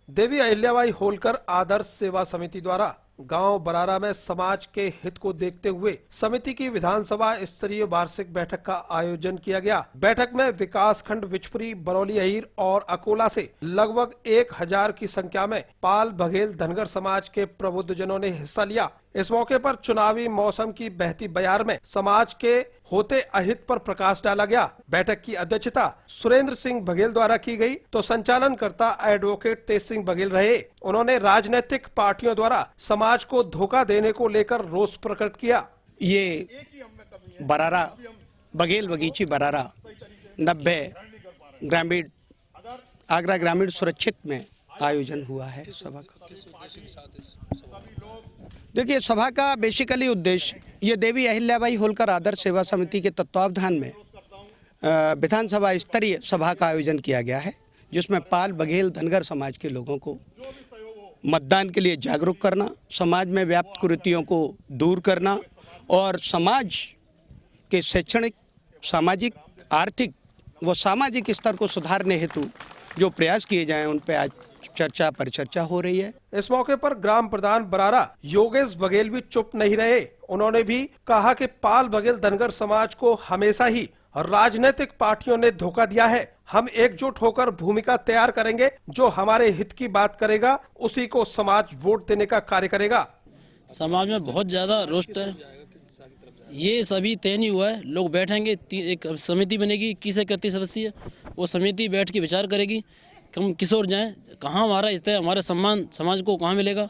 देवी अहिल्याबाई होलकर आदर्श सेवा समिति द्वारा गांव बरारा में समाज के हित को देखते हुए समिति की विधानसभा स्तरीय वार्षिक बैठक का आयोजन किया गया। बैठक में विकास खंड विचपुरी, बरौली अहीर और अकोला से लगभग 1000 की संख्या में पाल बघेल धनगर समाज के प्रबुद्धजनों ने हिस्सा लिया। इस मौके पर चुनावी मौसम की बहती बयार में समाज के होते अहित पर प्रकाश डाला गया। बैठक की अध्यक्षता सुरेंद्र सिंह बघेल द्वारा की गई तो संचालनकर्ता एडवोकेट तेज सिंह बघेल रहे। उन्होंने राजनीतिक पार्टियों द्वारा समाज को धोखा देने को लेकर रोष प्रकट किया। ये बरारा बघेल बगीची बरारा 90 ग्रामीण आगरा ग्रामीण सुरक्षित में आयोजन हुआ है सभा का। देखिए, सभा का बेसिकली उद्देश्य ये देवी अहिल्याबाई होलकर आदर्श सेवा समिति के तत्वावधान में विधानसभा स्तरीय सभा का आयोजन किया गया है, जिसमें पाल बघेल धनगर समाज के लोगों को मतदान के लिए जागरूक करना, समाज में व्याप्त कुरीतियों को दूर करना और समाज के शैक्षणिक, सामाजिक, आर्थिक व सामाजिक स्तर को सुधारने हेतु जो प्रयास किए जाएं उन पर आज चर्चा परिचर्चा हो रही है। इस मौके पर ग्राम प्रधान बरारा योगेश बघेल भी चुप नहीं रहे। उन्होंने भी कहा कि पाल बघेल धनगर समाज को हमेशा ही राजनीतिक पार्टियों ने धोखा दिया है। हम एकजुट होकर भूमिका तैयार करेंगे। जो हमारे हित की बात करेगा उसी को समाज वोट देने का कार्य करेगा। समाज में बहुत ज्यादा रोस्ट है। ये सभी तय नहीं हुआ है। लोग बैठेंगे, एक समिति बनेगी 21 से 31 सदस्यीय। वो समिति बैठ के विचार करेगी हम किस ओर जाएं, कहाँ हमारा हिस्सा है, हमारा सम्मान समाज को कहाँ मिलेगा,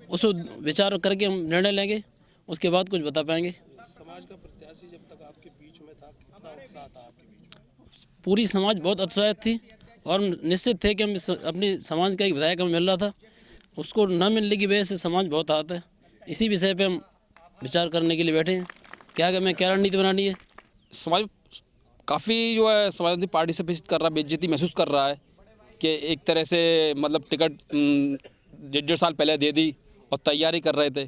उसको विचार करके हम निर्णय लेंगे। उसके बाद कुछ बता पाएंगे। समाज का प्रत्याशी जब तक आपके बीच में था, कितना उत्साह था आपके बीच? पूरी समाज बहुत उत्साहित थी और निश्चित थे कि हम अपनी समाज का एक विधायक हमें मिल रहा था, उसको न मिलने की वजह से समाज बहुत आहत है। इसी विषय पे हम विचार करने के लिए बैठे हैं क्या हमें क्या रणनीति बनानी है। समाज काफ़ी जो है समाजवादी पार्टी से बेइज्जत कर रहा है, बेइज्जती महसूस कर रहा है कि एक तरह से मतलब टिकट 1.5 साल पहले दे दी और तैयारी कर रहे थे,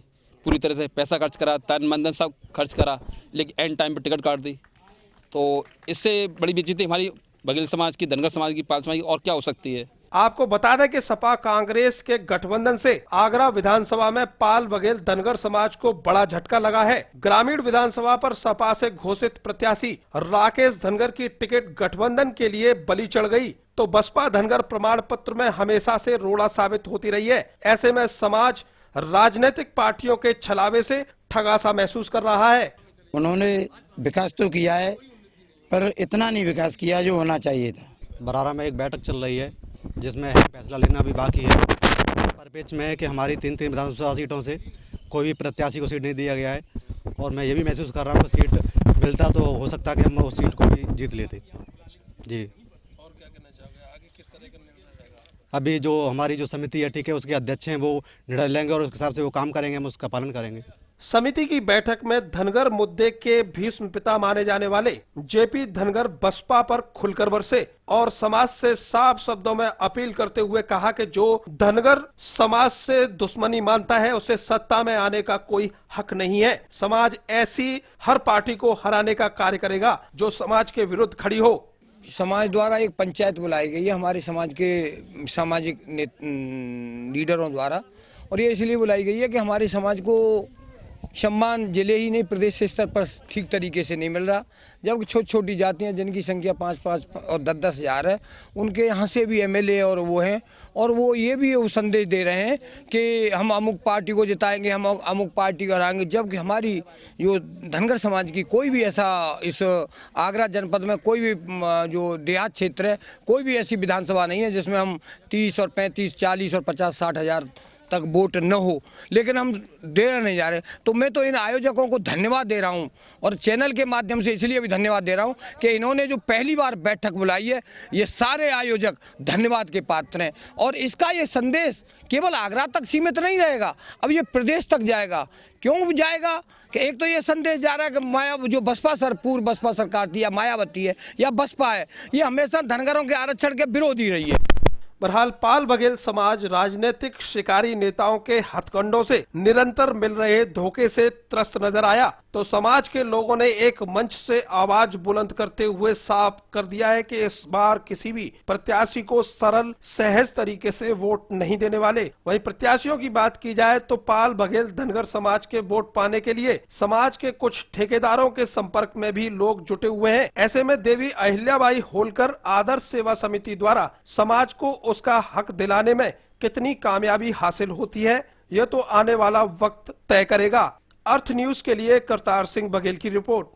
पूरी तरह से पैसा खर्च करा, तन मन धन सब खर्च करा, लेकिन एंड टाइम पर टिकट काट दी। तो इससे बड़ी बेइज्जती हमारी बघेल समाज की, धनगर समाज की, पाल समाज की और क्या हो सकती है। आपको बता दें कि सपा कांग्रेस के गठबंधन से आगरा विधानसभा में पाल बघेल धनगर समाज को बड़ा झटका लगा है। ग्रामीण विधानसभा पर सपा से घोषित प्रत्याशी राकेश धनगर की टिकट गठबंधन के लिए बलि चढ़ गई तो बसपा धनगर प्रमाण पत्र में हमेशा से रोड़ा साबित होती रही है। ऐसे में समाज राजनीतिक पार्टियों के छलावे से ठगासा महसूस कर रहा है। उन्होंने विकास तो किया है पर इतना नहीं विकास किया जो होना चाहिए था। बरारा में एक बैठक चल रही है जिसमें फैसला लेना भी बाकी है। परिपेक्ष में है कि हमारी 3 विधानसभा सीटों से कोई भी प्रत्याशी को सीट नहीं दिया गया है और मैं ये भी महसूस कर रहा हूँ कि सीट मिलता तो हो सकता है कि हम उस सीट को भी जीत लेते। जी, और क्या कहना चाहोगे, आगे किस तरह का निर्णय रहेगा? अभी जो हमारी जो समिति है, ठीक है, उसके अध्यक्ष हैं, वो निर्णय लेंगे और उस हिसाब से वो काम करेंगे, हम उसका पालन करेंगे। समिति की बैठक में धनगर मुद्दे के भीष्म पिता माने जाने वाले जेपी धनगर बसपा पर खुलकर बरसे और समाज से साफ शब्दों में अपील करते हुए कहा कि जो धनगर समाज से दुश्मनी मानता है उसे सत्ता में आने का कोई हक नहीं है। समाज ऐसी हर पार्टी को हराने का कार्य करेगा जो समाज के विरुद्ध खड़ी हो। समाज द्वारा एक पंचायत बुलाई गई है हमारे समाज के सामाजिक लीडरों द्वारा, और ये इसलिए बुलाई गई है कि हमारे समाज को सम्मान जिले ही नहीं प्रदेश स्तर पर ठीक तरीके से नहीं मिल रहा। जबकि छोटी छोटी जातियां जिनकी संख्या 5-5 और 10-10 हज़ार है, उनके यहाँ से भी एमएलए और वो हैं, और वो ये भी वो संदेश दे रहे हैं कि हम अमुक पार्टी को जिताएंगे, हम अमुक पार्टी को हराएंगे। जबकि हमारी जो धनगर समाज की कोई भी ऐसा इस आगरा जनपद में कोई भी जो देहात क्षेत्र है, कोई भी ऐसी विधानसभा नहीं है जिसमें हम 30 और 35, 40 और 50-60 हज़ार तक वोट न हो, लेकिन हम दे नहीं जा रहे। तो मैं तो इन आयोजकों को धन्यवाद दे रहा हूं और चैनल के माध्यम से इसलिए भी धन्यवाद दे रहा हूं कि इन्होंने जो पहली बार बैठक बुलाई है, ये सारे आयोजक धन्यवाद के पात्र हैं। और इसका ये संदेश केवल आगरा तक सीमित नहीं रहेगा, अब ये प्रदेश तक जाएगा। क्यों जाएगा कि एक तो ये संदेश जा रहा है कि जो पूर्व बसपा सरकार थी या मायावती है या बसपा है, ये हमेशा धनगरों के आरक्षण के विरोधी रही है। बहरहाल पाल बघेल समाज राजनीतिक शिकारी नेताओं के हथकंडों से निरंतर मिल रहे धोखे से त्रस्त नजर आया, तो समाज के लोगों ने एक मंच से आवाज बुलंद करते हुए साफ कर दिया है कि इस बार किसी भी प्रत्याशी को सरल सहज तरीके से वोट नहीं देने वाले। वहीं प्रत्याशियों की बात की जाए तो पाल बघेल धनगर समाज के वोट पाने के लिए समाज के कुछ ठेकेदारों के संपर्क में भी लोग जुटे हुए हैं। ऐसे में देवी अहिल्याबाई होलकर आदर्श सेवा समिति द्वारा समाज को उसका हक दिलाने में कितनी कामयाबी हासिल होती है, यह तो आने वाला वक्त तय करेगा। अर्थ न्यूज के लिए करतार सिंह बघेल की रिपोर्ट।